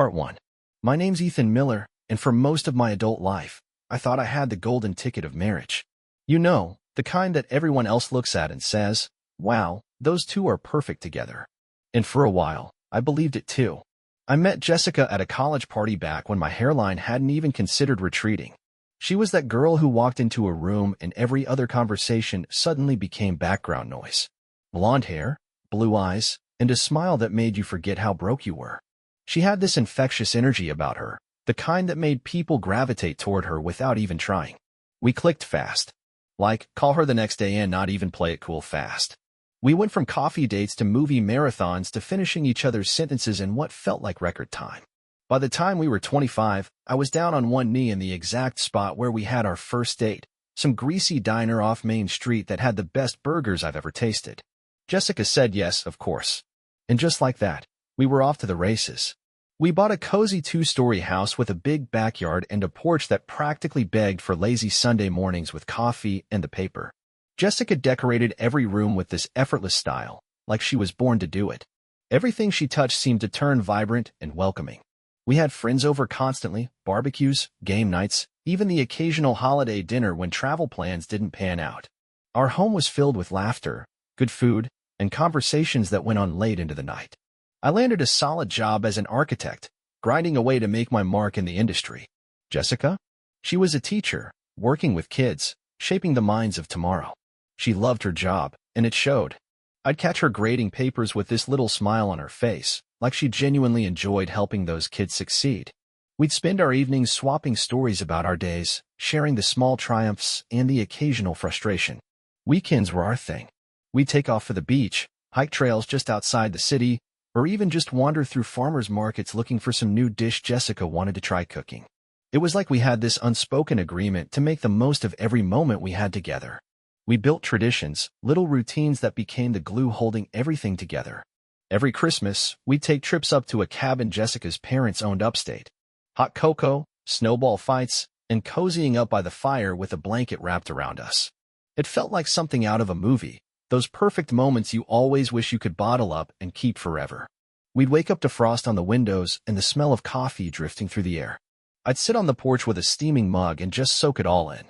Part 1. My name's Ethan Miller, and for most of my adult life, I thought I had the golden ticket of marriage. You know, the kind that everyone else looks at and says, wow, those two are perfect together. And for a while, I believed it too. I met Jessica at a college party back when my hairline hadn't even considered retreating. She was that girl who walked into a room and every other conversation suddenly became background noise. Blonde hair, blue eyes, and a smile that made you forget how broke you were. She had this infectious energy about her, the kind that made people gravitate toward her without even trying. We clicked fast. Like, call her the next day and not even play it cool fast. We went from coffee dates to movie marathons to finishing each other's sentences in what felt like record time. By the time we were 25, I was down on one knee in the exact spot where we had our first date, some greasy diner off Main Street that had the best burgers I've ever tasted. Jessica said yes, of course. And just like that, we were off to the races. We bought a cozy 2-story house with a big backyard and a porch that practically begged for lazy Sunday mornings with coffee and the paper. Jessica decorated every room with this effortless style, like she was born to do it. Everything she touched seemed to turn vibrant and welcoming. We had friends over constantly, barbecues, game nights, even the occasional holiday dinner when travel plans didn't pan out. Our home was filled with laughter, good food, and conversations that went on late into the night. I landed a solid job as an architect, grinding away to make my mark in the industry. Jessica? She was a teacher, working with kids, shaping the minds of tomorrow. She loved her job, and it showed. I'd catch her grading papers with this little smile on her face, like she genuinely enjoyed helping those kids succeed. We'd spend our evenings swapping stories about our days, sharing the small triumphs and the occasional frustration. Weekends were our thing. We'd take off for the beach, hike trails just outside the city, or even just wander through farmers markets looking for some new dish Jessica wanted to try cooking. It was like we had this unspoken agreement to make the most of every moment we had together. We built traditions, little routines that became the glue holding everything together. Every Christmas, we'd take trips up to a cabin Jessica's parents owned upstate. Hot cocoa, snowball fights, and cozying up by the fire with a blanket wrapped around us. It felt like something out of a movie. Those perfect moments you always wish you could bottle up and keep forever. We'd wake up to frost on the windows and the smell of coffee drifting through the air. I'd sit on the porch with a steaming mug and just soak it all in.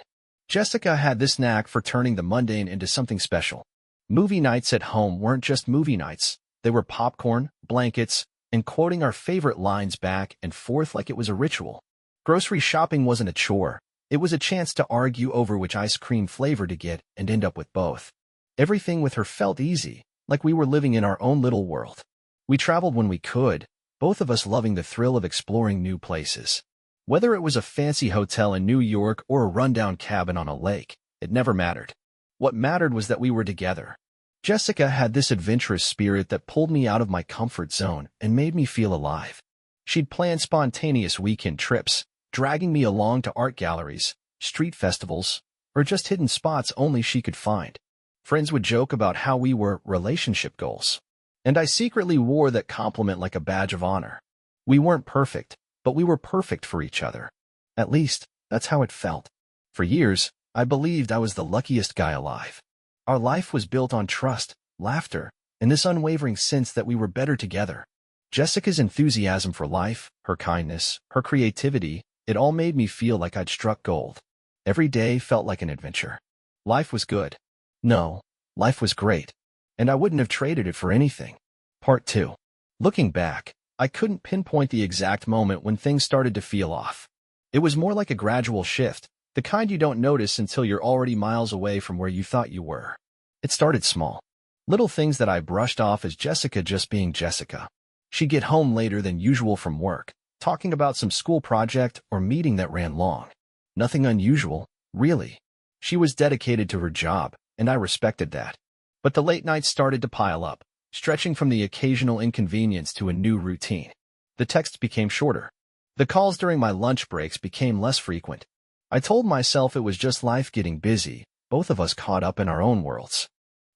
Jessica had this knack for turning the mundane into something special. Movie nights at home weren't just movie nights. They were popcorn, blankets, and quoting our favorite lines back and forth like it was a ritual. Grocery shopping wasn't a chore. It was a chance to argue over which ice cream flavor to get and end up with both. Everything with her felt easy, like we were living in our own little world. We traveled when we could, both of us loving the thrill of exploring new places. Whether it was a fancy hotel in New York or a rundown cabin on a lake, it never mattered. What mattered was that we were together. Jessica had this adventurous spirit that pulled me out of my comfort zone and made me feel alive. She'd plan spontaneous weekend trips, dragging me along to art galleries, street festivals, or just hidden spots only she could find. Friends would joke about how we were relationship goals. And I secretly wore that compliment like a badge of honor. We weren't perfect, but we were perfect for each other. At least, that's how it felt. For years, I believed I was the luckiest guy alive. Our life was built on trust, laughter, and this unwavering sense that we were better together. Jessica's enthusiasm for life, her kindness, her creativity, it all made me feel like I'd struck gold. Every day felt like an adventure. Life was good. No, life was great, and I wouldn't have traded it for anything. Part 2. Looking back, I couldn't pinpoint the exact moment when things started to feel off. It was more like a gradual shift, the kind you don't notice until you're already miles away from where you thought you were. It started small. Little things that I brushed off as Jessica just being Jessica. She'd get home later than usual from work, talking about some school project or meeting that ran long. Nothing unusual, really. She was dedicated to her job, and I respected that. But the late nights started to pile up, stretching from the occasional inconvenience to a new routine. The texts became shorter. The calls during my lunch breaks became less frequent. I told myself it was just life getting busy, both of us caught up in our own worlds.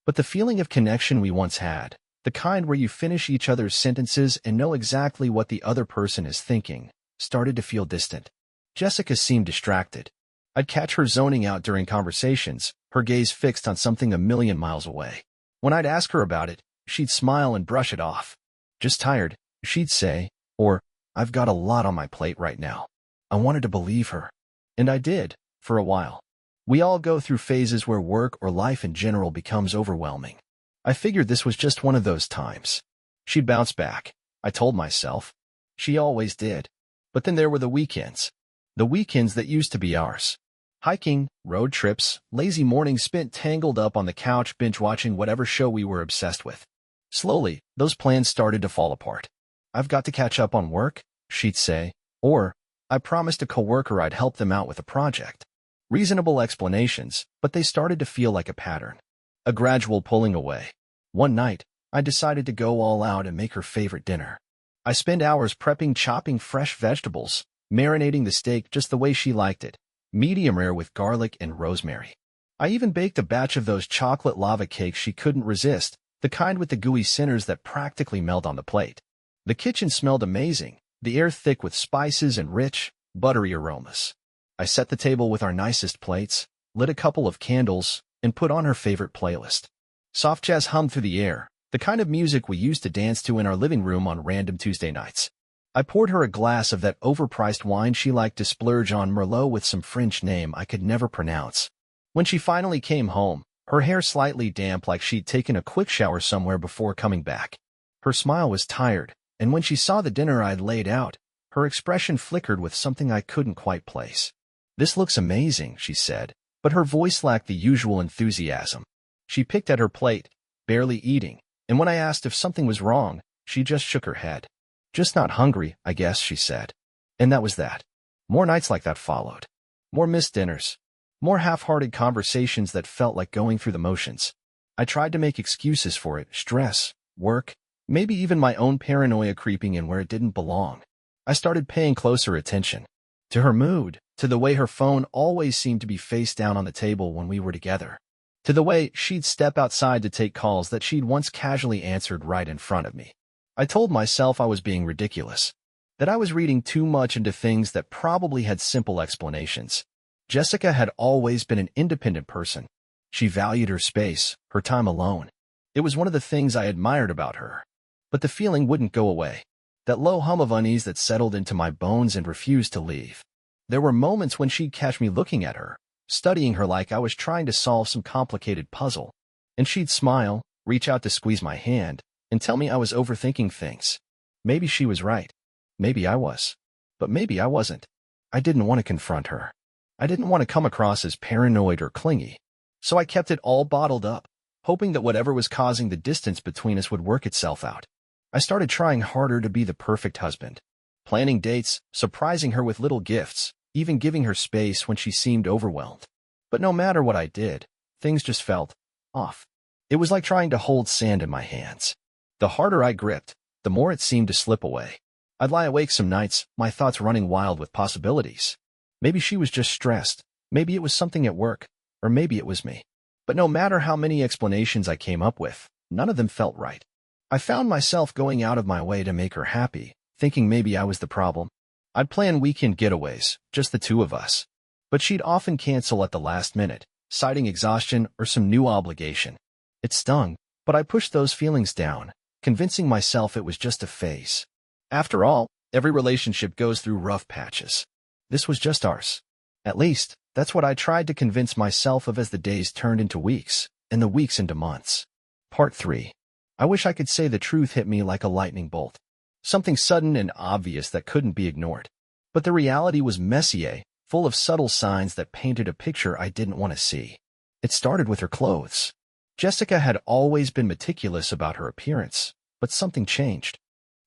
But the feeling of connection we once had, the kind where you finish each other's sentences and know exactly what the other person is thinking, started to feel distant. Jessica seemed distracted. I'd catch her zoning out during conversations, her gaze fixed on something a million miles away. When I'd ask her about it, she'd smile and brush it off. Just tired, she'd say, or, I've got a lot on my plate right now. I wanted to believe her. And I did, for a while. We all go through phases where work or life in general becomes overwhelming. I figured this was just one of those times. She'd bounce back, I told myself. She always did. But then there were the weekends. The weekends that used to be ours. Hiking, road trips, lazy mornings spent tangled up on the couch binge-watching whatever show we were obsessed with. Slowly, those plans started to fall apart. I've got to catch up on work, she'd say, or I promised a coworker I'd help them out with a project. Reasonable explanations, but they started to feel like a pattern. A gradual pulling away. One night, I decided to go all out and make her favorite dinner. I spent hours prepping, chopping fresh vegetables, marinating the steak just the way she liked it, medium rare with garlic and rosemary. I even baked a batch of those chocolate lava cakes she couldn't resist, the kind with the gooey centers that practically melt on the plate. The kitchen smelled amazing, the air thick with spices and rich, buttery aromas. I set the table with our nicest plates, lit a couple of candles, and put on her favorite playlist. Soft jazz hummed through the air, the kind of music we used to dance to in our living room on random Tuesday nights. I poured her a glass of that overpriced wine she liked to splurge on, Merlot with some French name I could never pronounce. When she finally came home, her hair slightly damp like she'd taken a quick shower somewhere before coming back. Her smile was tired, and when she saw the dinner I'd laid out, her expression flickered with something I couldn't quite place. "This looks amazing," she said, but her voice lacked the usual enthusiasm. She picked at her plate, barely eating, and when I asked if something was wrong, she just shook her head. "Just not hungry, I guess," she said. And that was that. More nights like that followed. More missed dinners. More half-hearted conversations that felt like going through the motions. I tried to make excuses for it, stress, work, maybe even my own paranoia creeping in where it didn't belong. I started paying closer attention. To her mood, to the way her phone always seemed to be face down on the table when we were together. To the way she'd step outside to take calls that she'd once casually answered right in front of me. I told myself I was being ridiculous. That I was reading too much into things that probably had simple explanations. Jessica had always been an independent person. She valued her space, her time alone. It was one of the things I admired about her. But the feeling wouldn't go away. That low hum of unease that settled into my bones and refused to leave. There were moments when she'd catch me looking at her, studying her like I was trying to solve some complicated puzzle. And she'd smile, reach out to squeeze my hand, and tell me I was overthinking things. Maybe she was right. Maybe I was. But maybe I wasn't. I didn't want to confront her. I didn't want to come across as paranoid or clingy. So I kept it all bottled up, hoping that whatever was causing the distance between us would work itself out. I started trying harder to be the perfect husband. Planning dates, surprising her with little gifts, even giving her space when she seemed overwhelmed. But no matter what I did, things just felt off. It was like trying to hold sand in my hands. The harder I gripped, the more it seemed to slip away. I'd lie awake some nights, my thoughts running wild with possibilities. Maybe she was just stressed, maybe it was something at work, or maybe it was me. But no matter how many explanations I came up with, none of them felt right. I found myself going out of my way to make her happy, thinking maybe I was the problem. I'd plan weekend getaways, just the two of us. But she'd often cancel at the last minute, citing exhaustion or some new obligation. It stung, but I pushed those feelings down, convincing myself it was just a phase. After all, every relationship goes through rough patches. This was just ours. At least, that's what I tried to convince myself of as the days turned into weeks, and the weeks into months. Part 3. I wish I could say the truth hit me like a lightning bolt. Something sudden and obvious that couldn't be ignored. But the reality was messier, full of subtle signs that painted a picture I didn't want to see. It started with her clothes. Jessica had always been meticulous about her appearance, but something changed.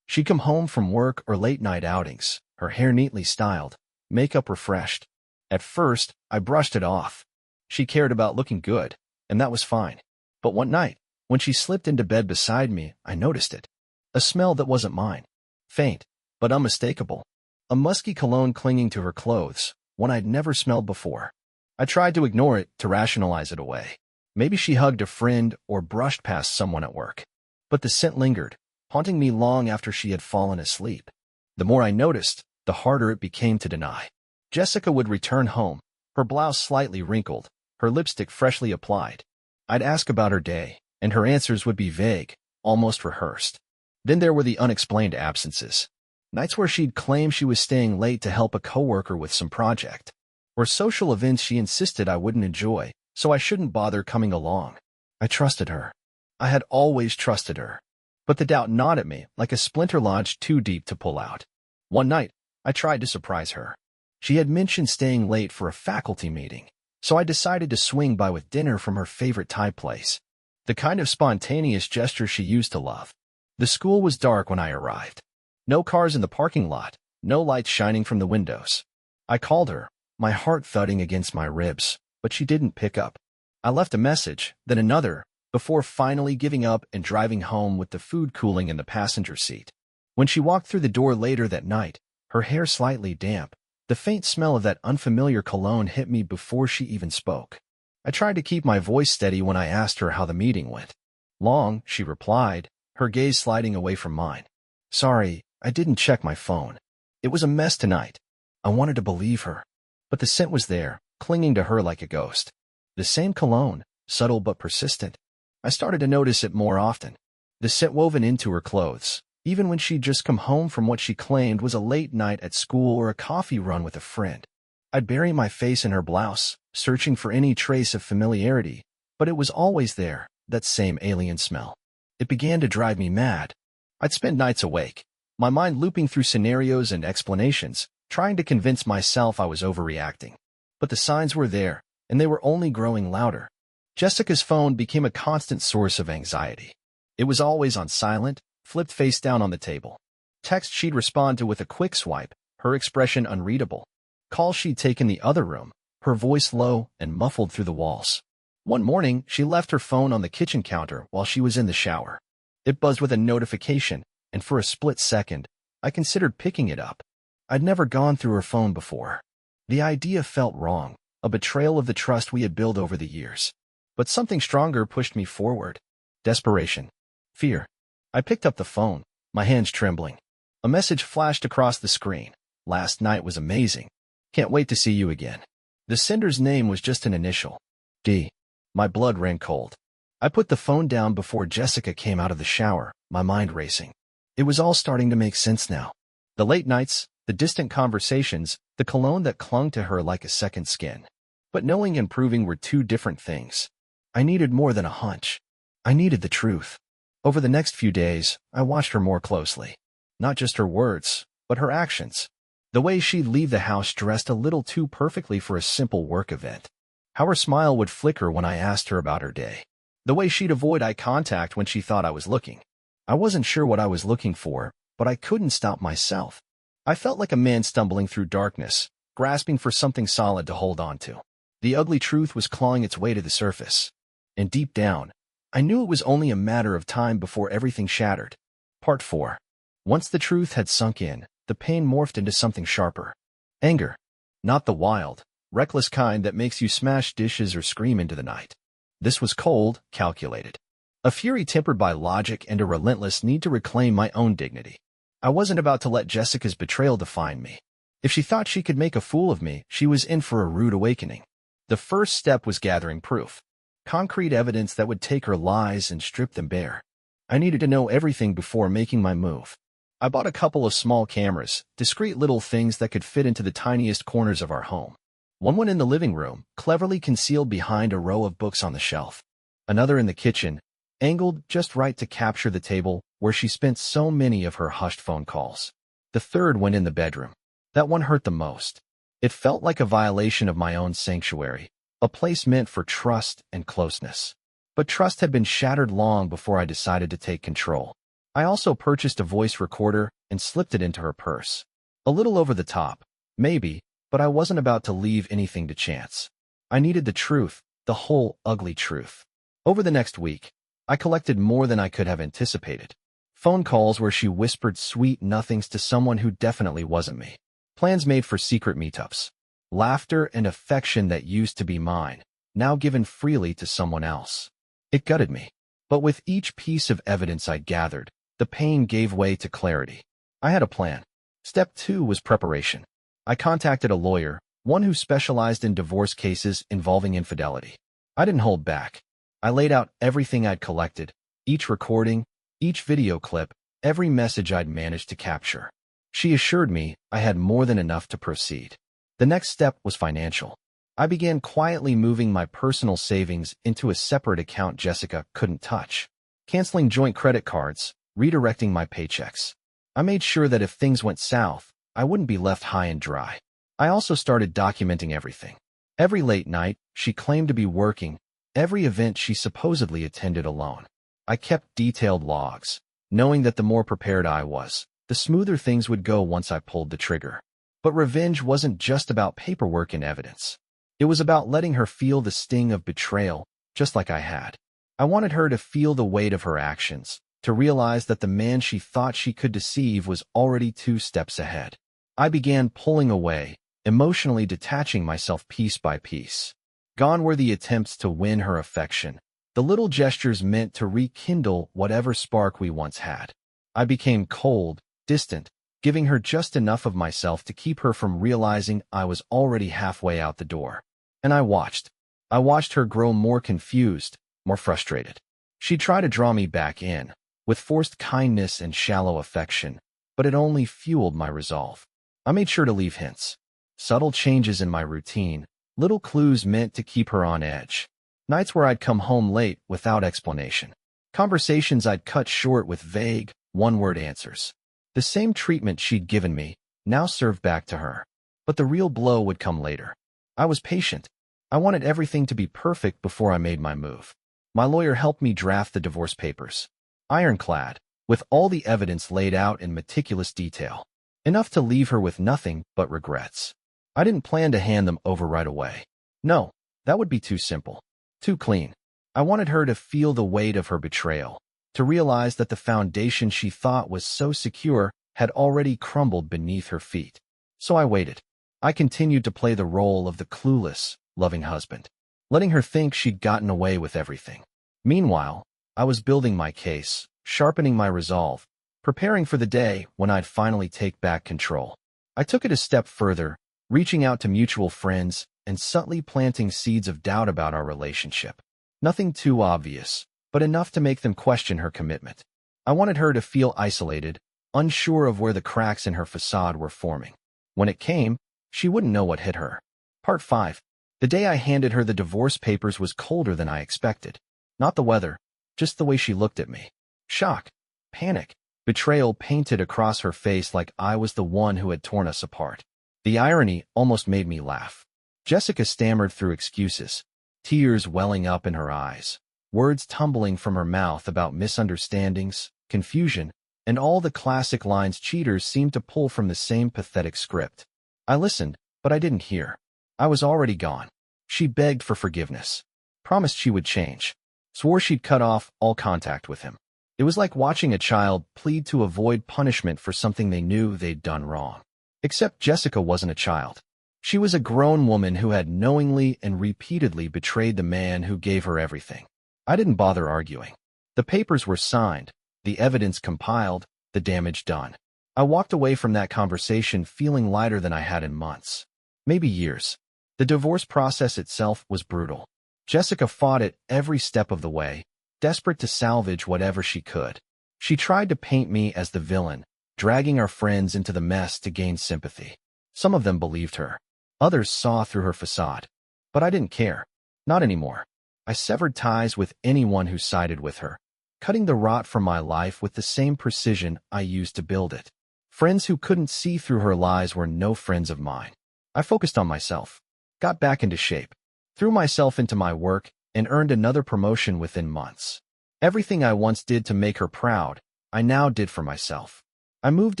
She'd come home from work or late-night outings, her hair neatly styled, makeup refreshed. At first, I brushed it off. She cared about looking good, and that was fine. But one night, when she slipped into bed beside me, I noticed it. A smell that wasn't mine. Faint, but unmistakable. A musky cologne clinging to her clothes, one I'd never smelled before. I tried to ignore it, to rationalize it away. Maybe she hugged a friend or brushed past someone at work. But the scent lingered, haunting me long after she had fallen asleep. The more I noticed, the harder it became to deny. Jessica would return home, her blouse slightly wrinkled, her lipstick freshly applied. I'd ask about her day, and her answers would be vague, almost rehearsed. Then there were the unexplained absences. Nights where she'd claim she was staying late to help a coworker with some project, or social events she insisted I wouldn't enjoy, so I shouldn't bother coming along. I trusted her. I had always trusted her. But the doubt gnawed at me like a splinter lodged too deep to pull out. One night, I tried to surprise her. She had mentioned staying late for a faculty meeting, so I decided to swing by with dinner from her favorite Thai place. The kind of spontaneous gesture she used to love. The school was dark when I arrived. No cars in the parking lot, no lights shining from the windows. I called her, my heart thudding against my ribs, but she didn't pick up. I left a message, then another, before finally giving up and driving home with the food cooling in the passenger seat. When she walked through the door later that night, her hair slightly damp, the faint smell of that unfamiliar cologne hit me before she even spoke. I tried to keep my voice steady when I asked her how the meeting went. Long, she replied, her gaze sliding away from mine. Sorry, I didn't check my phone. It was a mess tonight. I wanted to believe her. But the scent was there, clinging to her like a ghost. The same cologne, subtle but persistent. I started to notice it more often. The scent woven into her clothes, even when she'd just come home from what she claimed was a late night at school or a coffee run with a friend. I'd bury my face in her blouse, searching for any trace of familiarity, but it was always there, that same alien smell. It began to drive me mad. I'd spend nights awake, my mind looping through scenarios and explanations, trying to convince myself I was overreacting. But the signs were there, and they were only growing louder. Jessica's phone became a constant source of anxiety. It was always on silent, flipped face down on the table. Text she'd respond to with a quick swipe, her expression unreadable. Calls she'd take in the other room, her voice low and muffled through the walls. One morning, she left her phone on the kitchen counter while she was in the shower. It buzzed with a notification, and for a split second, I considered picking it up. I'd never gone through her phone before. The idea felt wrong, a betrayal of the trust we had built over the years. But something stronger pushed me forward. Desperation. Fear. I picked up the phone, my hands trembling. A message flashed across the screen. Last night was amazing. Can't wait to see you again. The sender's name was just an initial. D. My blood ran cold. I put the phone down before Jessica came out of the shower, my mind racing. It was all starting to make sense now. The late nights, the distant conversations, the cologne that clung to her like a second skin. But knowing and proving were two different things. I needed more than a hunch. I needed the truth. Over the next few days, I watched her more closely. Not just her words, but her actions. The way she'd leave the house dressed a little too perfectly for a simple work event. How her smile would flicker when I asked her about her day. The way she'd avoid eye contact when she thought I was looking. I wasn't sure what I was looking for, but I couldn't stop myself. I felt like a man stumbling through darkness, grasping for something solid to hold on to. The ugly truth was clawing its way to the surface. And deep down, I knew it was only a matter of time before everything shattered. Part 4. Once the truth had sunk in, the pain morphed into something sharper. Anger. Not the wild, reckless kind that makes you smash dishes or scream into the night. This was cold, calculated. A fury tempered by logic and a relentless need to reclaim my own dignity. I wasn't about to let Jessica's betrayal define me. If she thought she could make a fool of me, she was in for a rude awakening. The first step was gathering proof. Concrete evidence that would take her lies and strip them bare. I needed to know everything before making my move. I bought a couple of small cameras, discreet little things that could fit into the tiniest corners of our home. One went in the living room, cleverly concealed behind a row of books on the shelf. Another in the kitchen, angled just right to capture the table where she spent so many of her hushed phone calls. The third went in the bedroom. That one hurt the most. It felt like a violation of my own sanctuary, a place meant for trust and closeness. But trust had been shattered long before I decided to take control. I also purchased a voice recorder and slipped it into her purse. A little over the top, maybe, but I wasn't about to leave anything to chance. I needed the truth, the whole ugly truth. Over the next week, I collected more than I could have anticipated. Phone calls where she whispered sweet nothings to someone who definitely wasn't me. Plans made for secret meetups. Laughter and affection that used to be mine, now given freely to someone else. It gutted me. But with each piece of evidence I'd gathered, the pain gave way to clarity. I had a plan. Step 2 was preparation. I contacted a lawyer, one who specialized in divorce cases involving infidelity. I didn't hold back. I laid out everything I'd collected, each recording, each video clip, every message I'd managed to capture. She assured me I had more than enough to proceed. The next step was financial. I began quietly moving my personal savings into a separate account Jessica couldn't touch, canceling joint credit cards, redirecting my paychecks. I made sure that if things went south, I wouldn't be left high and dry. I also started documenting everything. Every late night she claimed to be working, every event she supposedly attended alone. I kept detailed logs, knowing that the more prepared I was, the smoother things would go once I pulled the trigger. But revenge wasn't just about paperwork and evidence. It was about letting her feel the sting of betrayal, just like I had. I wanted her to feel the weight of her actions, to realize that the man she thought she could deceive was already 2 steps ahead. I began pulling away, emotionally detaching myself piece by piece. Gone were the attempts to win her affection, the little gestures meant to rekindle whatever spark we once had. I became cold, distant, giving her just enough of myself to keep her from realizing I was already halfway out the door. And I watched. I watched her grow more confused, more frustrated. She tried to draw me back in, with forced kindness and shallow affection, but it only fueled my resolve. I made sure to leave hints. Subtle changes in my routine, little clues meant to keep her on edge. Nights where I'd come home late without explanation. Conversations I'd cut short with vague, one-word answers. The same treatment she'd given me now served back to her. But the real blow would come later. I was patient. I wanted everything to be perfect before I made my move. My lawyer helped me draft the divorce papers. Ironclad, with all the evidence laid out in meticulous detail. Enough to leave her with nothing but regrets. I didn't plan to hand them over right away. No, that would be too simple. Too clean. I wanted her to feel the weight of her betrayal, to realize that the foundation she thought was so secure had already crumbled beneath her feet. So I waited. I continued to play the role of the clueless, loving husband, letting her think she'd gotten away with everything. Meanwhile, I was building my case, sharpening my resolve, preparing for the day when I'd finally take back control. I took it a step further, reaching out to mutual friends and subtly planting seeds of doubt about our relationship. Nothing too obvious, but enough to make them question her commitment. I wanted her to feel isolated, unsure of where the cracks in her facade were forming. When it came, she wouldn't know what hit her. Part 5. The day I handed her the divorce papers was colder than I expected. Not the weather, just the way she looked at me. Shock, panic, betrayal painted across her face like I was the one who had torn us apart. The irony almost made me laugh. Jessica stammered through excuses, tears welling up in her eyes, words tumbling from her mouth about misunderstandings, confusion, and all the classic lines cheaters seemed to pull from the same pathetic script. I listened, but I didn't hear. I was already gone. She begged for forgiveness, promised she would change, swore she'd cut off all contact with him. It was like watching a child plead to avoid punishment for something they knew they'd done wrong. Except Jessica wasn't a child. She was a grown woman who had knowingly and repeatedly betrayed the man who gave her everything. I didn't bother arguing. The papers were signed, the evidence compiled, the damage done. I walked away from that conversation feeling lighter than I had in months, maybe years. The divorce process itself was brutal. Jessica fought it every step of the way, desperate to salvage whatever she could. She tried to paint me as the villain, dragging our friends into the mess to gain sympathy. Some of them believed her. Others saw through her facade. But I didn't care. Not anymore. I severed ties with anyone who sided with her, cutting the rot from my life with the same precision I used to build it. Friends who couldn't see through her lies were no friends of mine. I focused on myself, got back into shape, threw myself into my work, and earned another promotion within months. Everything I once did to make her proud, I now did for myself. I moved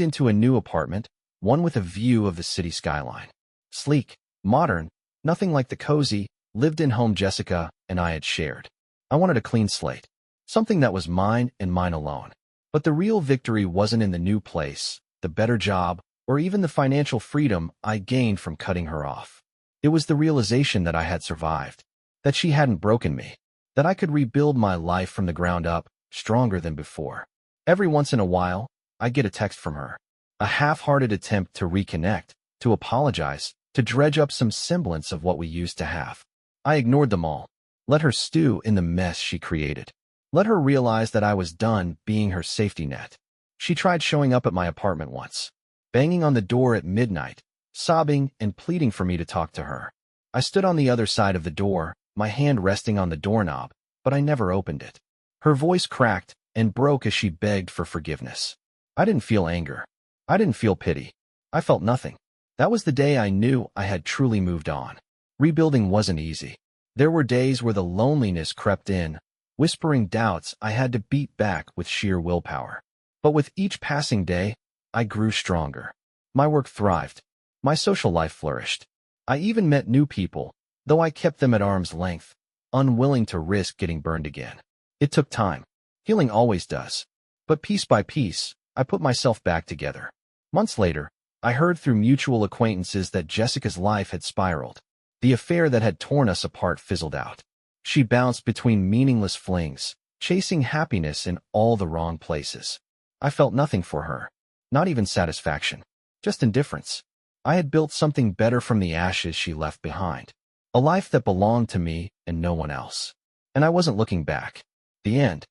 into a new apartment, one with a view of the city skyline. Sleek, modern, nothing like the cozy, lived-in home Jessica and I had shared. I wanted a clean slate, something that was mine and mine alone. But the real victory wasn't in the new place, the better job, or even the financial freedom I gained from cutting her off. It was the realization that I had survived, that she hadn't broken me, that I could rebuild my life from the ground up, stronger than before. Every once in a while, I get a text from her, a half-hearted attempt to reconnect, to apologize, to dredge up some semblance of what we used to have. I ignored them all, let her stew in the mess she created. Let her realize that I was done being her safety net. She tried showing up at my apartment once, banging on the door at midnight, sobbing and pleading for me to talk to her. I stood on the other side of the door, my hand resting on the doorknob, but I never opened it. Her voice cracked and broke as she begged for forgiveness. I didn't feel anger. I didn't feel pity. I felt nothing. That was the day I knew I had truly moved on. Rebuilding wasn't easy. There were days where the loneliness crept in, whispering doubts I had to beat back with sheer willpower. But with each passing day, I grew stronger. My work thrived. My social life flourished. I even met new people, though I kept them at arm's length, unwilling to risk getting burned again. It took time. Healing always does. But piece by piece, I put myself back together. Months later, I heard through mutual acquaintances that Jessica's life had spiraled. The affair that had torn us apart fizzled out. She bounced between meaningless flings, chasing happiness in all the wrong places. I felt nothing for her. Not even satisfaction. Just indifference. I had built something better from the ashes she left behind. A life that belonged to me and no one else. And I wasn't looking back. The end.